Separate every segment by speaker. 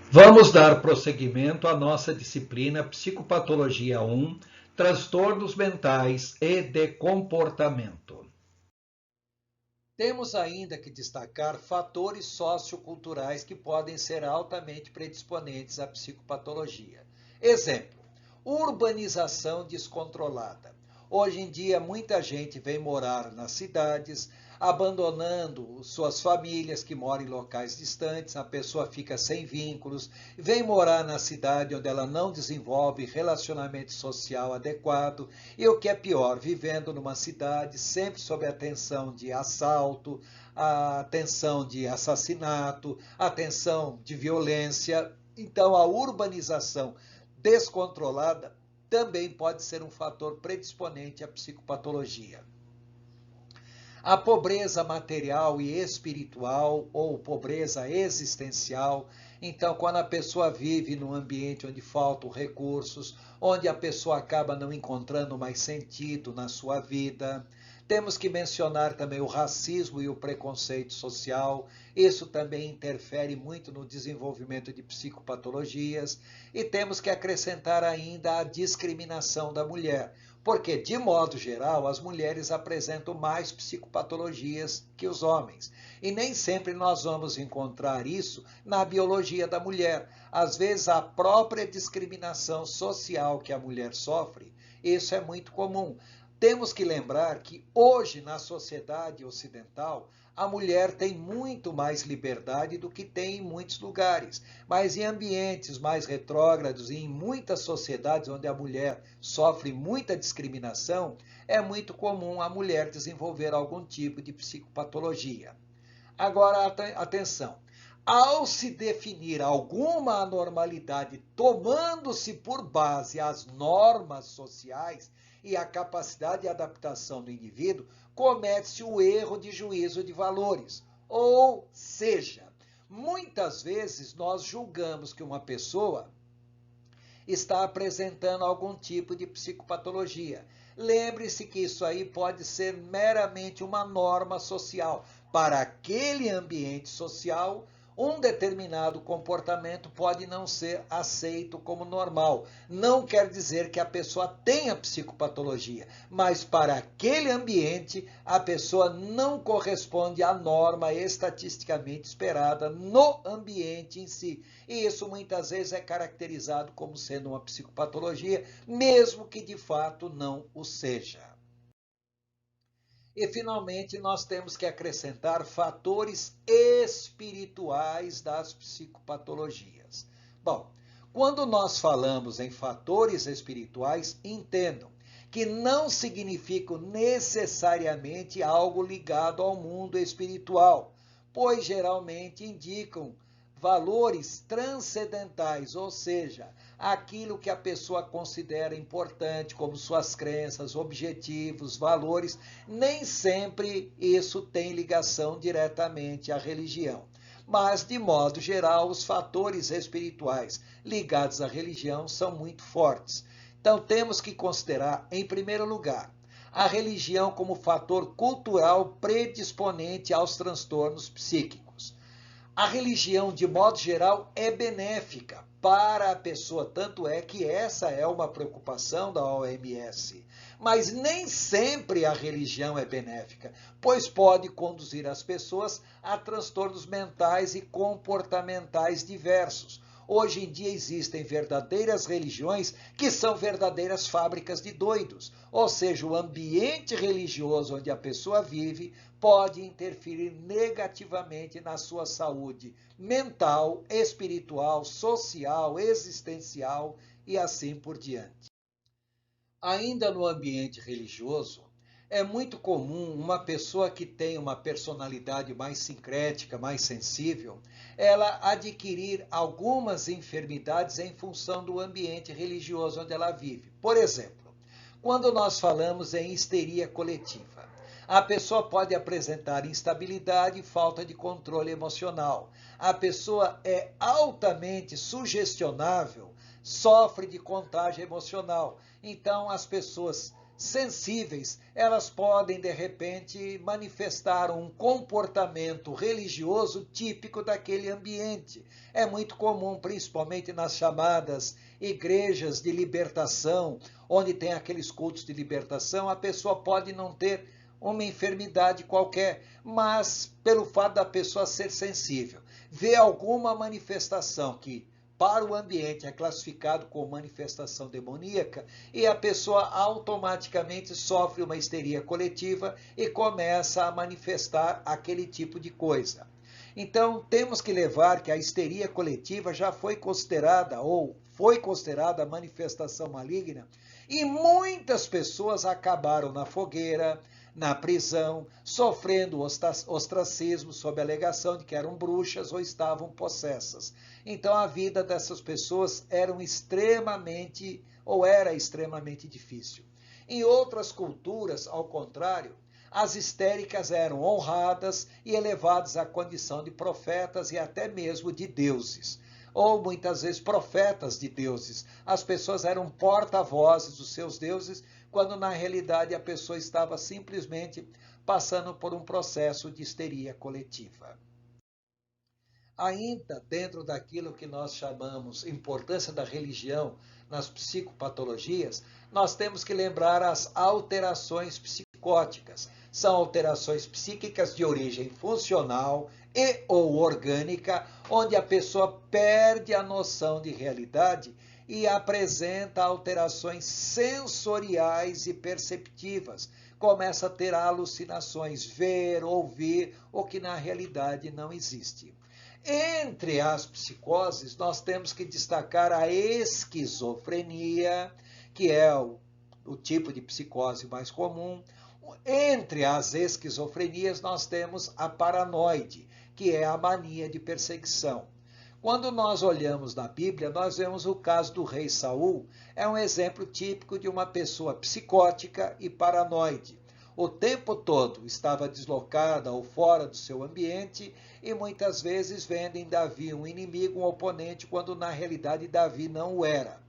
Speaker 1: Vamos dar prosseguimento à nossa disciplina Psicopatologia 1, Transtornos Mentais e de Comportamento. Temos ainda que destacar fatores socioculturais que podem ser altamente predisponentes à psicopatologia. Exemplo: urbanização descontrolada. Hoje em dia, muita gente vem morar nas cidades, abandonando suas famílias que moram em locais distantes, a pessoa fica sem vínculos, vem morar na cidade onde ela não desenvolve relacionamento social adequado e, o que é pior, vivendo numa cidade sempre sob a tensão de assalto, a tensão de assassinato, a tensão de violência. Então, a urbanização descontrolada também pode ser um fator predisponente à psicopatologia. A pobreza material e espiritual ou pobreza existencial. Então, quando a pessoa vive num ambiente onde faltam recursos, onde a pessoa acaba não encontrando mais sentido na sua vida. Temos que mencionar também o racismo e o preconceito social. Isso também interfere muito no desenvolvimento de psicopatologias. E temos que acrescentar ainda a discriminação da mulher, porque, de modo geral, as mulheres apresentam mais psicopatologias que os homens. E nem sempre nós vamos encontrar isso na biologia da mulher. Às vezes, a própria discriminação social que a mulher sofre, isso é muito comum. Temos que lembrar que hoje, na sociedade ocidental, a mulher tem muito mais liberdade do que tem em muitos lugares. Mas em ambientes mais retrógrados e em muitas sociedades onde a mulher sofre muita discriminação, é muito comum a mulher desenvolver algum tipo de psicopatologia. Agora, atenção. Ao se definir alguma anormalidade tomando-se por base as normas sociais e a capacidade de adaptação do indivíduo, comete-se o erro de juízo de valores. Ou seja, muitas vezes nós julgamos que uma pessoa está apresentando algum tipo de psicopatologia. Lembre-se que isso aí pode ser meramente uma norma social. Para aquele ambiente social, um determinado comportamento pode não ser aceito como normal. Não quer dizer que a pessoa tenha psicopatologia, mas para aquele ambiente, a pessoa não corresponde à norma estatisticamente esperada no ambiente em si. E isso muitas vezes é caracterizado como sendo uma psicopatologia, mesmo que de fato não o seja. E, finalmente, nós temos que acrescentar fatores espirituais das psicopatologias. Bom, quando nós falamos em fatores espirituais, entendam que não significam necessariamente algo ligado ao mundo espiritual, pois geralmente indicam valores transcendentais, ou seja, aquilo que a pessoa considera importante, como suas crenças, objetivos, valores. Nem sempre isso tem ligação diretamente à religião. Mas, de modo geral, os fatores espirituais ligados à religião são muito fortes. Então, temos que considerar, em primeiro lugar, a religião como fator cultural predisponente aos transtornos psíquicos. A religião, de modo geral, é benéfica para a pessoa, tanto é que essa é uma preocupação da OMS. Mas nem sempre a religião é benéfica, pois pode conduzir as pessoas a transtornos mentais e comportamentais diversos. Hoje em dia existem verdadeiras religiões que são verdadeiras fábricas de doidos, ou seja, o ambiente religioso onde a pessoa vive pode interferir negativamente na sua saúde mental, espiritual, social, existencial e assim por diante. Ainda no ambiente religioso, é muito comum uma pessoa que tem uma personalidade mais sincrética, mais sensível, ela adquirir algumas enfermidades em função do ambiente religioso onde ela vive. Por exemplo, quando nós falamos em histeria coletiva, a pessoa pode apresentar instabilidade e falta de controle emocional. A pessoa é altamente sugestionável, sofre de contágio emocional. Então, as pessoas sensíveis, elas podem, de repente, manifestar um comportamento religioso típico daquele ambiente. É muito comum, principalmente nas chamadas igrejas de libertação, onde tem aqueles cultos de libertação, a pessoa pode não ter uma enfermidade qualquer, mas pelo fato da pessoa ser sensível, ver alguma manifestação que para o ambiente é classificado como manifestação demoníaca e a pessoa automaticamente sofre uma histeria coletiva e começa a manifestar aquele tipo de coisa. Então, temos que levar que a histeria coletiva já foi considerada ou foi considerada manifestação maligna e muitas pessoas acabaram na fogueira, na prisão, sofrendo ostracismo sob a alegação de que eram bruxas ou estavam possessas. Então a vida dessas pessoas era extremamente difícil. Em outras culturas, ao contrário, as histéricas eram honradas e elevadas à condição de profetas e até mesmo de deuses, ou muitas vezes profetas de deuses. As pessoas eram porta-vozes dos seus deuses, quando na realidade a pessoa estava simplesmente passando por um processo de histeria coletiva. Ainda dentro daquilo que nós chamamos importância da religião nas psicopatologias, nós temos que lembrar as alterações psicóticas. São alterações psíquicas de origem funcional e ou orgânica, onde a pessoa perde a noção de realidade e apresenta alterações sensoriais e perceptivas. Começa a ter alucinações, ver, ouvir, o que na realidade não existe. Entre as psicoses, nós temos que destacar a esquizofrenia, que é o tipo de psicose mais comum. Entre as esquizofrenias, nós temos a paranoide, que é a mania de perseguição. Quando nós olhamos na Bíblia, nós vemos o caso do rei Saul, é um exemplo típico de uma pessoa psicótica e paranoide. O tempo todo estava deslocada ou fora do seu ambiente e muitas vezes vendo em Davi um inimigo, um oponente, quando na realidade Davi não o era.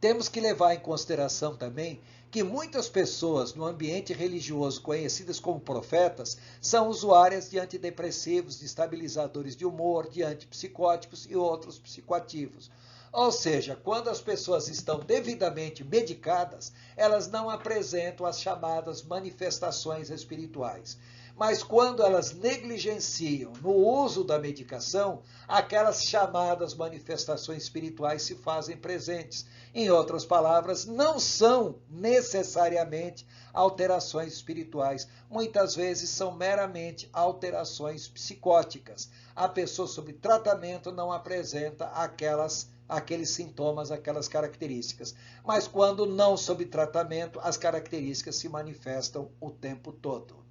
Speaker 1: Temos que levar em consideração também que muitas pessoas no ambiente religioso conhecidas como profetas são usuárias de antidepressivos, de estabilizadores de humor, de antipsicóticos e outros psicoativos. Ou seja, quando as pessoas estão devidamente medicadas, elas não apresentam as chamadas manifestações espirituais. Mas quando elas negligenciam no uso da medicação, aquelas chamadas manifestações espirituais se fazem presentes. Em outras palavras, não são necessariamente alterações espirituais. Muitas vezes são meramente alterações psicóticas. A pessoa sob tratamento não apresenta aqueles sintomas, aquelas características. Mas quando não sob tratamento, as características se manifestam o tempo todo.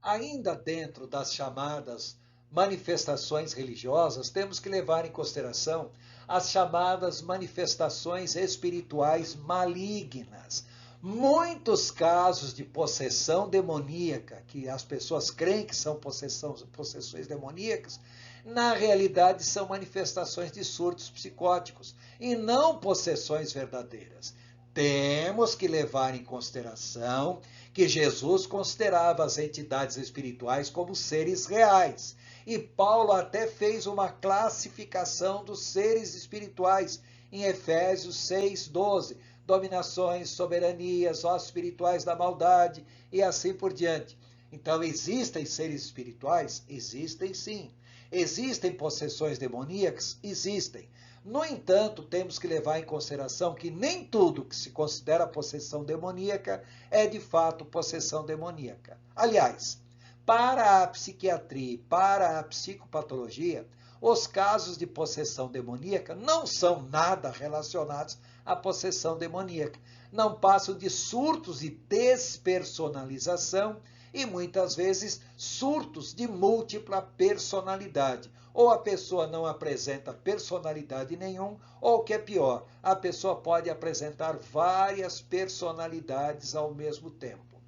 Speaker 1: Ainda dentro das chamadas manifestações religiosas, temos que levar em consideração as chamadas manifestações espirituais malignas. Muitos casos de possessão demoníaca, que as pessoas creem que são possessões demoníacas, na realidade são manifestações de surtos psicóticos e não possessões verdadeiras. Temos que levar em consideração que Jesus considerava as entidades espirituais como seres reais. E Paulo até fez uma classificação dos seres espirituais em Efésios 6:12. Dominações, soberanias, ossos espirituais da maldade e assim por diante. Então, existem seres espirituais? Existem sim. Existem possessões demoníacas? Existem. No entanto, temos que levar em consideração que nem tudo que se considera possessão demoníaca é de fato possessão demoníaca. Aliás, para a psiquiatria e para a psicopatologia, os casos de possessão demoníaca não são nada relacionados à possessão demoníaca. Não passam de surtos de despersonalização e muitas vezes surtos de múltipla personalidade. Ou a pessoa não apresenta personalidade nenhuma, ou o que é pior, a pessoa pode apresentar várias personalidades ao mesmo tempo.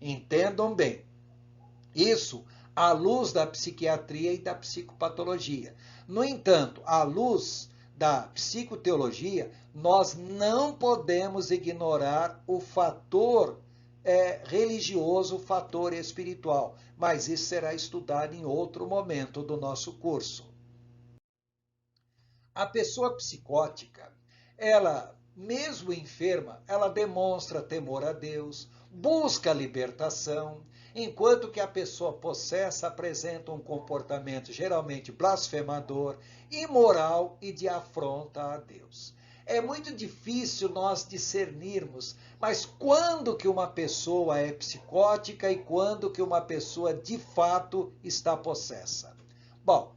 Speaker 1: Entendam bem, isso à luz da psiquiatria e da psicopatologia. No entanto, à luz da psicoteologia, nós não podemos ignorar o fator religioso, o fator espiritual, mas isso será estudado em outro momento do nosso curso. A pessoa psicótica, ela, mesmo enferma, ela demonstra temor a Deus, busca libertação, enquanto que a pessoa possessa apresenta um comportamento geralmente blasfemador, imoral e de afronta a Deus. É muito difícil nós discernirmos, mas quando que uma pessoa é psicótica e quando que uma pessoa de fato está possessa? Bom,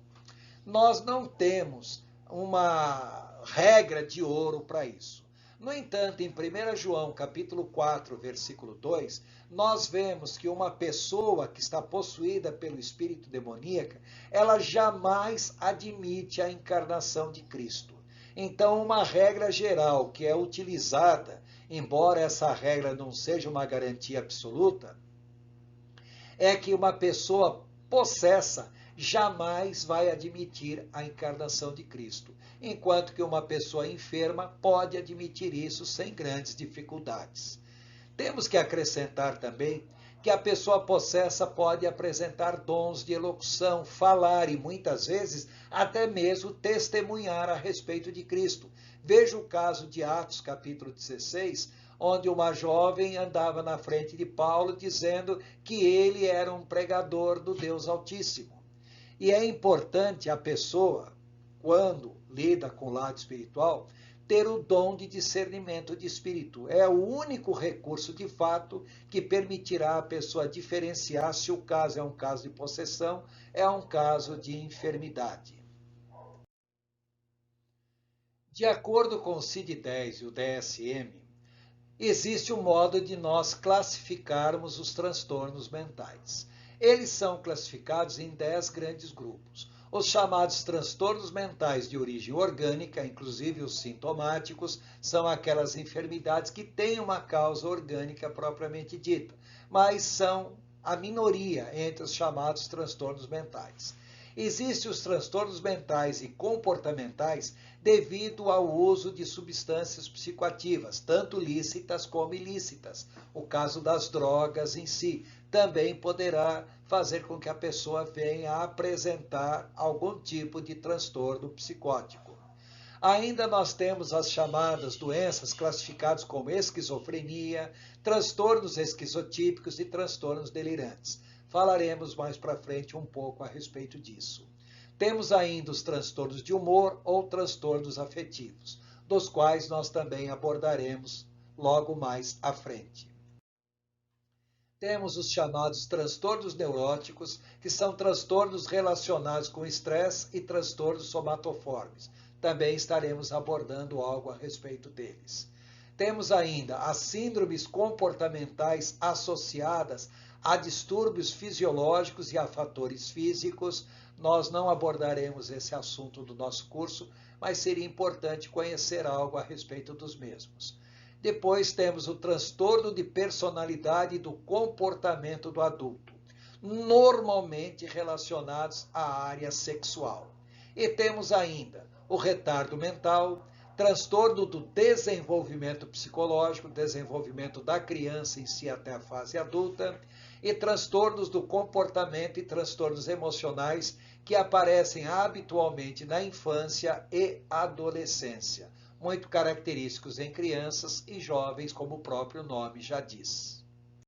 Speaker 1: nós não temos uma regra de ouro para isso. No entanto, em 1 João capítulo 4, versículo 2, nós vemos que uma pessoa que está possuída pelo espírito demoníaco, ela jamais admite a encarnação de Cristo. Então, uma regra geral que é utilizada, embora essa regra não seja uma garantia absoluta, é que uma pessoa possessa jamais vai admitir a encarnação de Cristo, enquanto que uma pessoa enferma pode admitir isso sem grandes dificuldades. Temos que acrescentar também que a pessoa possessa pode apresentar dons de elocução, falar e muitas vezes até mesmo testemunhar a respeito de Cristo. Veja o caso de Atos capítulo 16, onde uma jovem andava na frente de Paulo dizendo que ele era um pregador do Deus Altíssimo. E é importante a pessoa, quando lida com o lado espiritual, ter o dom de discernimento de espírito. É o único recurso, de fato, que permitirá a pessoa diferenciar se o caso é um caso de possessão, é um caso de enfermidade. De acordo com o CID-10 e o DSM, existe um modo de nós classificarmos os transtornos mentais. Eles são classificados em 10 grandes grupos. Os chamados transtornos mentais de origem orgânica, inclusive os sintomáticos, são aquelas enfermidades que têm uma causa orgânica propriamente dita, mas são a minoria entre os chamados transtornos mentais. Existem os transtornos mentais e comportamentais devido ao uso de substâncias psicoativas, tanto lícitas como ilícitas. O caso das drogas em si também poderá fazer com que a pessoa venha a apresentar algum tipo de transtorno psicótico. Ainda nós temos as chamadas doenças classificadas como esquizofrenia, transtornos esquizotípicos e transtornos delirantes. Falaremos mais para frente um pouco a respeito disso. Temos ainda os transtornos de humor ou transtornos afetivos, dos quais nós também abordaremos logo mais à frente. Temos os chamados transtornos neuróticos, que são transtornos relacionados com estresse e transtornos somatoformes. Também estaremos abordando algo a respeito deles. Temos ainda as síndromes comportamentais associadas a distúrbios fisiológicos e a fatores físicos. Nós não abordaremos esse assunto do nosso curso, mas seria importante conhecer algo a respeito dos mesmos. Depois temos o transtorno de personalidade e do comportamento do adulto, normalmente relacionados à área sexual. E temos ainda o retardo mental, transtorno do desenvolvimento psicológico, desenvolvimento da criança em si até a fase adulta, e transtornos do comportamento e transtornos emocionais que aparecem habitualmente na infância e adolescência, muito característicos em crianças e jovens, como o próprio nome já diz.